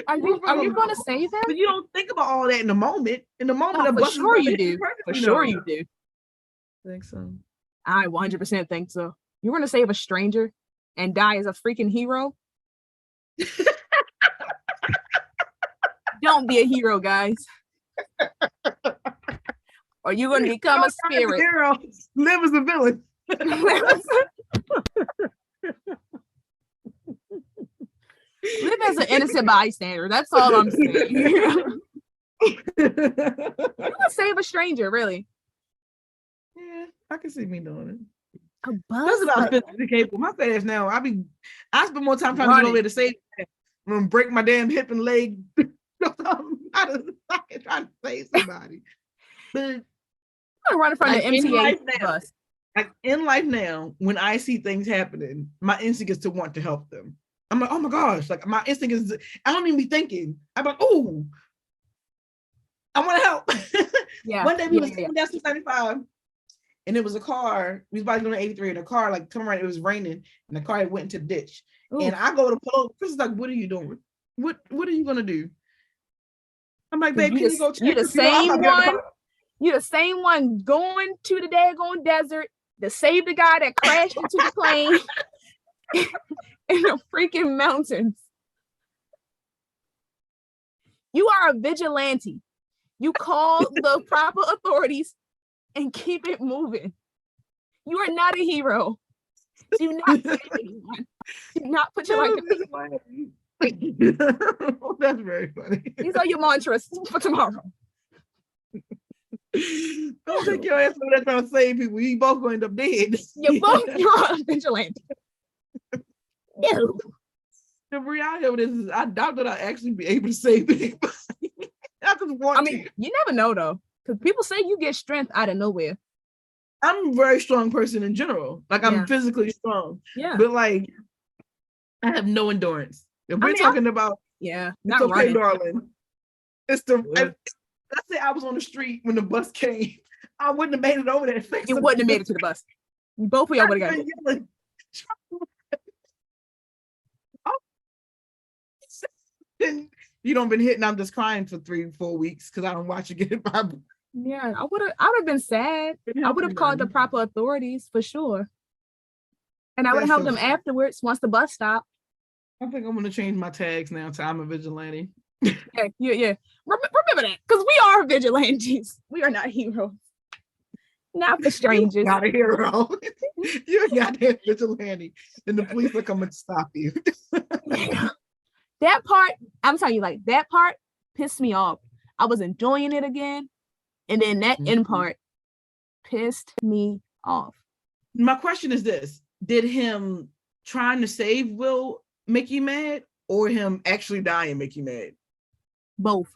B: Are you going to save him?
A: But you don't think about all that in the moment. In the moment,
B: for sure you do. For sure you do.
A: I think so.
B: I 100% think so. You're going to save a stranger and die as a freaking hero? Don't be a hero, guys. Or you're going to become a spirit.
A: Hero. Live as a villain.
B: Live as an innocent bystander. That's all I'm saying. You're gonna save a stranger, really.
A: Yeah, I can see me doing it.
B: A bus?
A: That's what I was physically capable. My fast now. I spend more time trying to go away to save. I'm gonna break my damn hip and leg. I'm trying to save somebody. But
B: I'm run in front of the MTA bus.
A: Like in life now, when I see things happening, my instinct is to want to help them. I'm like, oh my gosh, like my instinct is, I don't even be thinking. I'm like, oh, I want to help.
B: Yeah.
A: One day we was going down 695 and it was a car, we was about to go to 83 and a car like come around, it was raining and the car went into the ditch. Ooh. And I go to pull over. Chris is like, what are you doing? What are you gonna do? I'm like, babe, can you go check?
B: You the same one. You the same one going to the daggone desert to save the guy that crashed into the plane in the freaking mountains. You are a vigilante. You call the proper authorities and keep it moving. You are not a hero. Do not save anyone. Do not put your life in.
A: That's very funny.
B: These are your mantras for tomorrow.
A: Don't take your ass over there trying to save people. You both going to end up dead.
B: You're a vigilante. No.
A: The reality of this is I doubt that I actually be able to save anybody. I just want to.
B: You never know though. Because people say you get strength out of nowhere.
A: I'm a very strong person in general. Like I'm physically strong.
B: Yeah.
A: But like I have no endurance. If we're talking about
B: not
A: it's okay,
B: running.
A: darling. It's the let's say I was on the street when the bus came. I wouldn't have made it over there.
B: You wouldn't have made it to the bus. Both of y'all would have got it.
A: You don't been hitting. I'm just crying for 3-4 weeks because I don't watch you get hit by.
B: Yeah, I would have been sad. I would have called the proper authorities for sure. And I would have helped them afterwards once the bus stopped.
A: I think I'm gonna change my tags now to I'm a vigilante.
B: Yeah. Remember that, because we are vigilantes. We are not heroes. Not for strangers.
A: You're not a hero. You're a goddamn vigilante, and the police are coming to stop you.
B: That part, I'm telling you, like that part pissed me off. I was enjoying it again, and then that end part pissed me off.
A: My question is this: did him trying to save Will make you mad, or him actually dying make you mad?
B: Both.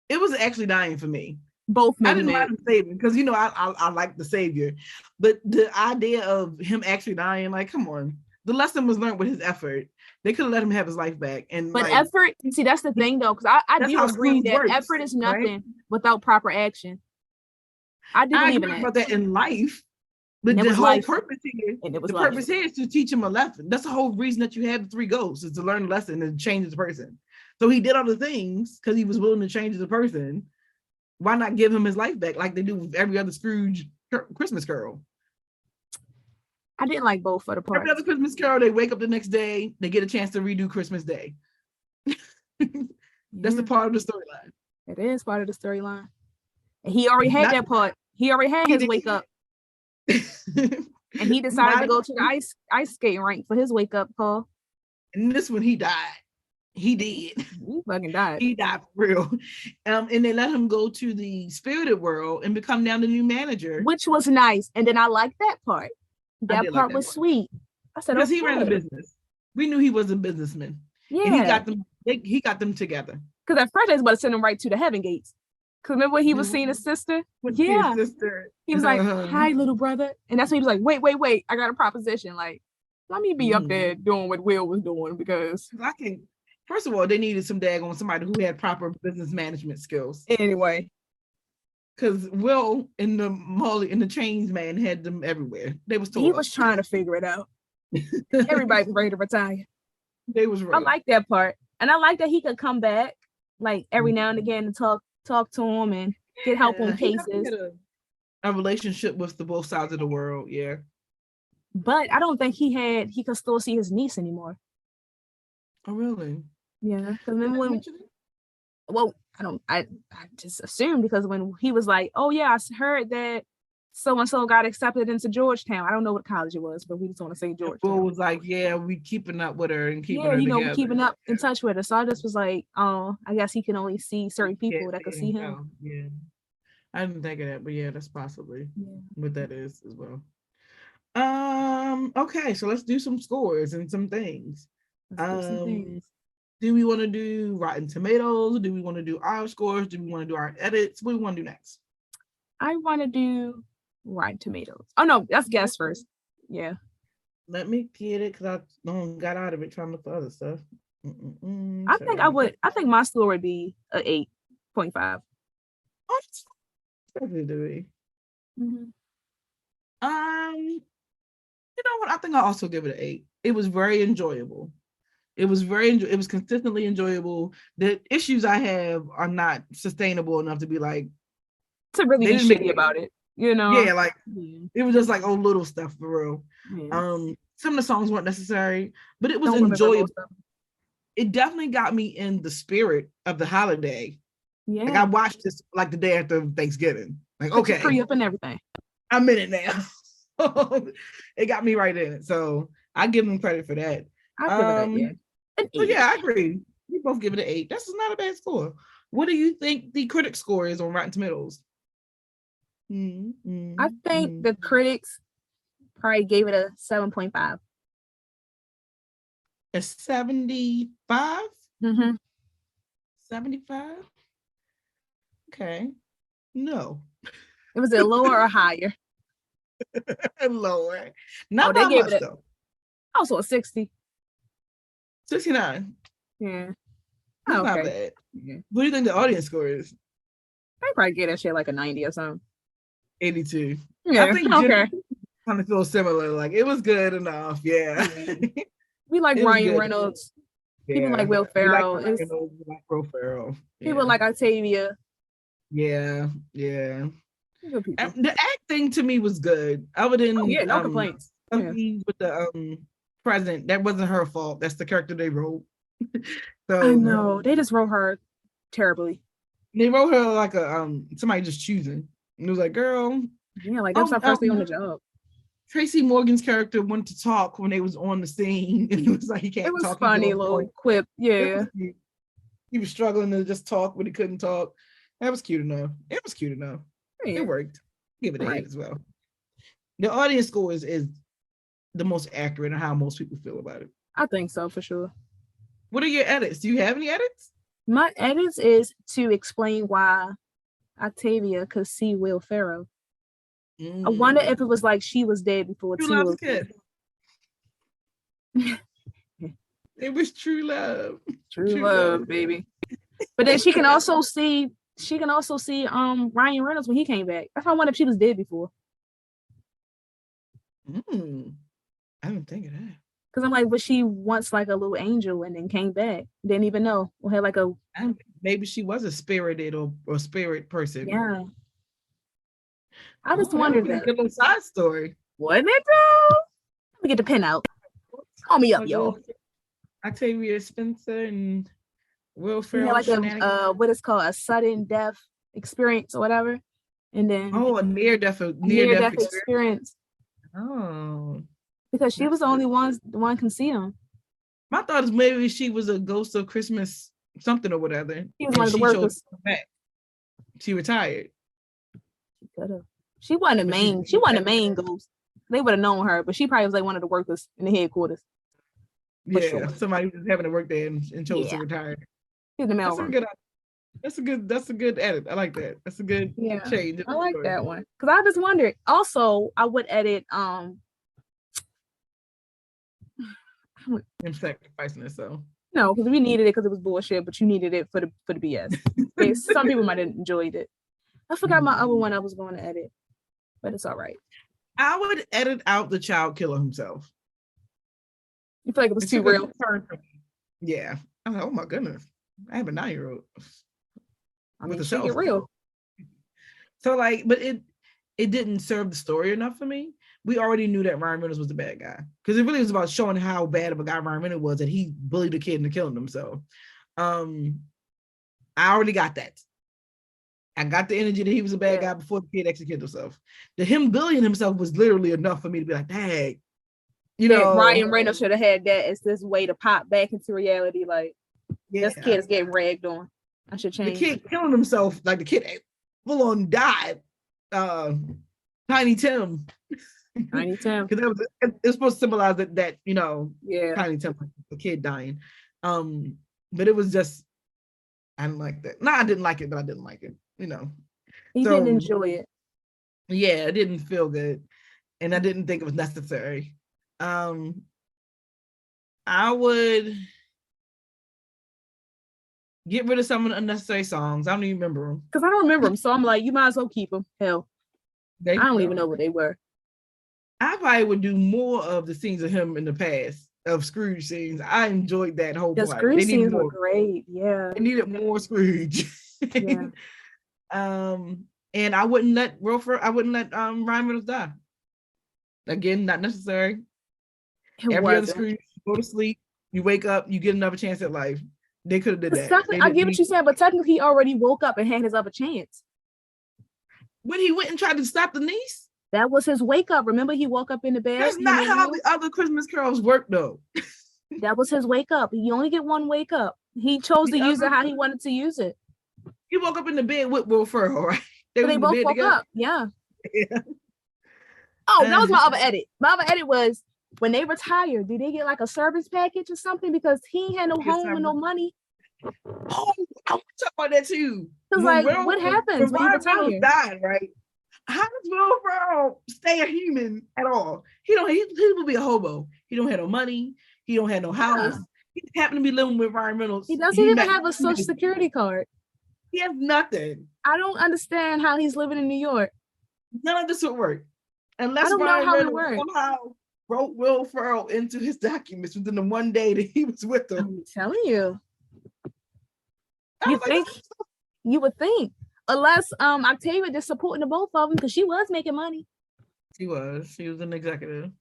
A: It was actually dying for me.
B: Both.
A: I didn't mind him saving because I like the savior, but the idea of him actually dying, like, come on. The lesson was learned with his effort. They could have let him have his life back. But
B: effort, see, that's the thing though, because I do agree that effort is nothing without proper action. I do believe in that.
A: About that in life, But the whole
B: life.
A: purpose here,
B: And it was
A: the
B: life.
A: purpose here is to teach him a lesson. That's the whole reason that you have the 3 ghosts, is to learn a lesson and change the person. So he did all the things because he was willing to change the person. Why not give him his life back like they do with every other Scrooge Christmas Carol?
B: I didn't like both of the parts.
A: Every other Christmas Carol, they wake up the next day, they get a chance to redo Christmas Day. That's the part of the storyline.
B: It is part of the storyline. And he already had that part. He already had his wake up. And he decided to go to the ice skating rink for his wake up call.
A: And this one, he died. He did.
B: He fucking died.
A: He died for real. And they let him go to the Spirited world and become now the new manager.
B: Which was nice. And then I liked that part. That part was sweet. I said,
A: because he ran the business. We knew he was a businessman.
B: Yeah.
A: And he got them together.
B: Because at first they was about to send him right to the heaven gates. Because remember when he was seeing his sister? Yeah.
A: His sister.
B: He was like, hi, little brother. And that's when he was like, wait. I got a proposition. Like, let me be up there doing what Will was doing because
A: I can. First of all, they needed somebody who had proper business management skills.
B: Anyway.
A: Because Will and the Chains Man had them everywhere. They was told.
B: He was trying to figure it out. Everybody was ready to retire.
A: They was ready.
B: I like that part. And I like that he could come back like every now and again and talk to him and get help on cases.
A: A relationship with the both sides of the world, yeah.
B: But I don't think he could still see his niece anymore.
A: Oh, really?
B: Yeah. Because remember when I just assumed because when he was like, oh yeah, I heard that so-and-so got accepted into Georgetown. I don't know what college it was, but we just want to say Georgetown.
A: Will was like, yeah, we keeping up with her and keeping her
B: together.
A: we
B: keeping up in touch with her. So I just was like, oh, I guess he can only see certain people that could see him.
A: Yeah. I didn't think of that, but yeah, that's possibly what that is as well. Okay, so let's do some scores and some things. Do we want to do Rotten Tomatoes? Do we want to do our scores? Do we want to do our edits? What do we want to do next? I
B: want to do Rotten Tomatoes. Oh no, let's guess first. Yeah.
A: Let me get it because I got out of it trying to look for other stuff.
B: I think my score would be an 8.5.
A: Oh, that's definitely do it. You know what? I think I'll also give it an 8. It was very enjoyable. It was consistently enjoyable. The issues I have are not sustainable enough to be like
B: to really be shitty about it, you know?
A: Yeah, like it was just like little stuff for real. Yeah. Some of the songs weren't necessary, but it was enjoyable. It definitely got me in the spirit of the holiday. Yeah, like I watched this like the day after Thanksgiving. Like, okay,
B: free up and everything.
A: I'm in it now. It got me right in it, so I give them credit for that.
B: I give it
A: so yeah, I agree. We both give it an 8. That's not a bad score. What do you think the critic score is on Rotten Tomatoes?
B: I think the critics probably gave it a 7.5.
A: A 75? 75? Okay. No.
B: It was a lower or higher?
A: Lower. Not that much though.
B: Also a 60.
A: 69.
B: Yeah.
A: That's not bad. Yeah. What do you think the audience score is?
B: They probably get that shit like a 90 or something.
A: 82.
B: Yeah.
A: I think kind of feels similar. Like it was good enough. Yeah.
B: We like Ryan Reynolds. Yeah. People like Will Ferrell.
A: Will Ferrell. Yeah.
B: People like Octavia.
A: Yeah. The acting to me was good. Other than
B: no complaints.
A: With the present, that wasn't her fault. That's the character they wrote. So
B: I know they just wrote her terribly.
A: They wrote her like a somebody just choosing. And it was like, girl.
B: Yeah, like that's our first day on the job.
A: Tracy Morgan's character wanted to talk when they was on the scene. And it was like he can't talk. It was
B: funny little quip. Yeah.
A: He was struggling to just talk when he couldn't talk. That was cute enough. It was cute enough. Yeah. It worked. Give it an 8 as well. The audience score is the most accurate on how most people feel about it.
B: I think so for sure.
A: What are your edits? Do you have any edits?
B: My edits is to explain why Octavia could see Will Ferrell. I wonder if it was like she was dead before
A: True Love's kid. It was true love.
B: True love, baby. But then she can also see Ryan Reynolds when he came back. I wonder if she was dead before.
A: I didn't think of that.
B: Because I'm like, was she once like a little angel and then came back? Didn't even know. Or had like a
A: maybe she was a spirited or spirit person.
B: yeah. I just
A: That would
B: wondered
A: be a
B: that.
A: good little side story.
B: Wasn't it though? Let me get the pen out. Call me up, y'all.
A: Octavia Spencer and Will
B: He had
A: Ferrell
B: like
A: shenanigans.
B: what is called a sudden death experience or whatever. And then
A: a near death
B: experience.
A: Oh.
B: Because she was the only one can see him.
A: My thought is maybe she was a ghost of Christmas something or whatever.
B: She was one of the workers.
A: She retired.
B: She could have. She wasn't the main. She wasn't the main ghost. They would have known her, but she probably was like one of the workers in the headquarters.
A: Yeah, sure. Somebody was having to work there and chose to retire.
B: She's the mailroom.
A: That's a good edit. I like that. That's a good change.
B: I like that one. Because I just wondered. Also, I would edit
A: him sacrificing herself.
B: No, because we needed it because it was bullshit, but you needed it for the BS. Some people might have enjoyed it. I forgot my other one I was going to edit, but it's all right.
A: I would edit out the child killer himself.
B: You feel like it was too real?
A: Yeah. I'm like, oh my goodness. I have a 9-year-old.
B: I mean, she get real.
A: So like, but it didn't serve the story enough for me. We already knew that Ryan Reynolds was the bad guy because it really was about showing how bad of a guy Ryan Reynolds was that he bullied a kid into killing himself. I already got that. I got the energy that he was a bad guy before the kid actually killed himself. Him bullying himself was literally enough for me to be like, dang. You know,
B: Ryan Reynolds should have had that as this way to pop back into reality. Like, this kid is getting ragged on. I should change.
A: The kid killing himself, like the kid full on died. Tiny Tim.
B: Tiny Tim.
A: Because it was supposed to symbolize that Tiny Tim, the kid dying. But it was just, I didn't like that. No, I didn't like it, but I didn't like it.
B: He didn't enjoy it.
A: Yeah, it didn't feel good, and I didn't think it was necessary. I would get rid of some of the unnecessary songs. I don't even remember them
B: because I don't remember them. So I'm like, you might as well keep them. Hell, I don't even know what they were.
A: I probably would do more of the scenes of him in the past, of Scrooge scenes. I enjoyed that whole part.
B: The Scrooge scenes were great. Yeah,
A: they needed more Scrooge. Yeah. And I wouldn't let Ryan Reynolds die. Again, not necessary. Every other Scrooge, you go to sleep, you wake up, you get another chance at life. They could have did that.
B: I get what you said, but technically he already woke up and had his other chance.
A: When he went and tried to stop the niece?
B: That was his wake up. Remember, he woke up in the bed.
A: That's not how the other Christmas carols work, though.
B: That was his wake up. You only get one wake up. He chose to use it how he wanted to use it.
A: He woke up in the bed with Will Ferrell, right?
B: They both woke up. Yeah. Oh, that was my other edit. My other edit was when they retire, do they get like a service package or something? Because he had no home and no money.
A: Oh, I want to talk about that too.
B: Because what happens when he retires?
A: Died, right? How does Will Ferrell stay a human at all? He will be a hobo. He don't have no money. He don't have no house. He happened to be living with Ryan Reynolds.
B: He doesn't even have a social security card.
A: He has nothing.
B: I don't understand how he's living in New York.
A: None of this would work. Unless Ryan Reynolds somehow wrote Will Ferrell into his documents within the one day that he was with them.
B: I'm telling you. You would think. Unless Octavia just supporting the both of them because she was making money.
A: She was an executive.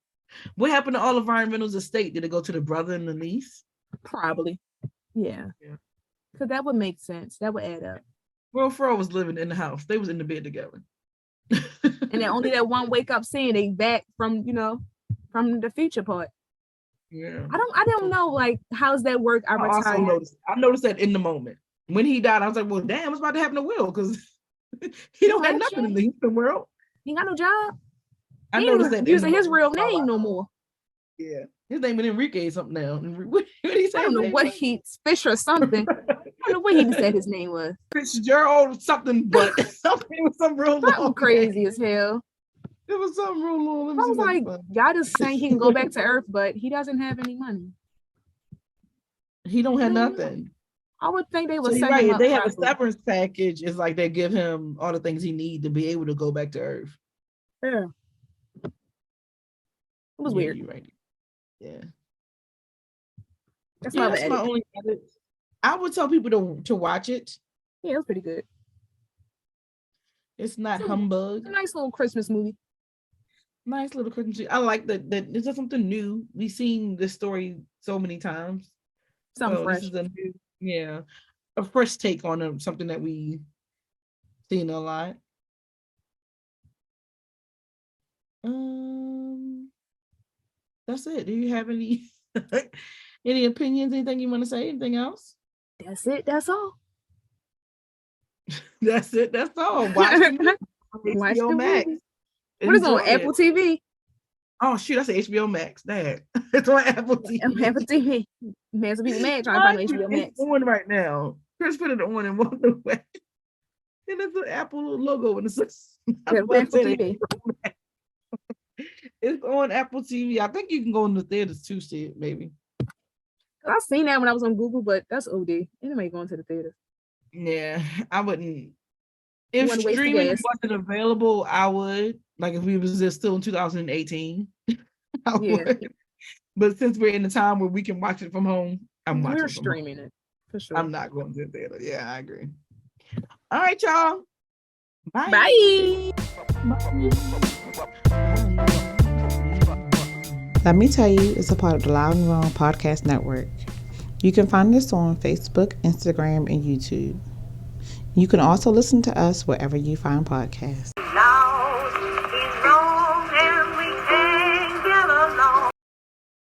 A: What happened to all of Ryan Reynolds' estate? Did it go to the brother and the niece?
B: Probably. Yeah. Because that would make sense. That would add up.
A: Will Ferrell was living in the house. They was in the bed together.
B: And then only that one wake up scene, they back from the future part.
A: Yeah.
B: I don't know, like, how's that work?
A: I noticed that in the moment. When he died, I was like, well, damn, what's about to happen to Will? Because he don't have nothing in the human world.
B: He ain't got no job.
A: I noticed that
B: using his real name no more.
A: Yeah. His name is Enrique something now. What did he say?
B: I don't know what Fish or something. I don't know what he said his name was.
A: Fitzgerald something, but something was some real long.
B: Crazy as hell.
A: It was something real long.
B: I was like, y'all just saying he can go back to Earth, but he doesn't have any money.
A: He don't have nothing.
B: I would think they would
A: say right. If they have a severance package, it's like they give him all the things he needs to be able to go back to Earth.
B: Yeah. was weird.
A: You're right. Yeah.
B: That's
A: my only edit. I would tell people to watch it.
B: Yeah, it was pretty good.
A: It's not humbug.
B: It's a nice little Christmas movie.
A: Nice little Christmas movie. I like that this is something new. We've seen this story so many times.
B: Something fresh.
A: This is a fresh take on something that we seen a lot. That's it. Do you have any any opinions? Anything you want to say? Anything else?
B: That's it. That's all.
A: That's it. That's all. Watch HBO Max.
B: What is on Apple TV?
A: Oh shoot, that's HBO Max. That it's on Apple TV.
B: Apple TV. Man, some people mad trying to find HBO Max.
A: It's on right now. Chris put it on and walked away. And it's an Apple logo and it's Apple TV. It's on Apple TV. I think you can go in the theaters to see it, maybe.
B: I seen that when I was on Google, but that's OD. Anyway, going to the theater.
A: Yeah, I wouldn't. If streaming wasn't available, I would. Like if we was still in 2018, I would. But since we're in the time where we can watch it from home,
B: we're streaming it for sure.
A: I'm not going to the theater. Yeah, I agree. All right, y'all. Bye.
B: Bye.
C: Let Me Tell You is a part of the Loud and Wrong Podcast Network. You can find us on Facebook, Instagram, and YouTube. You can also listen to us wherever you find podcasts.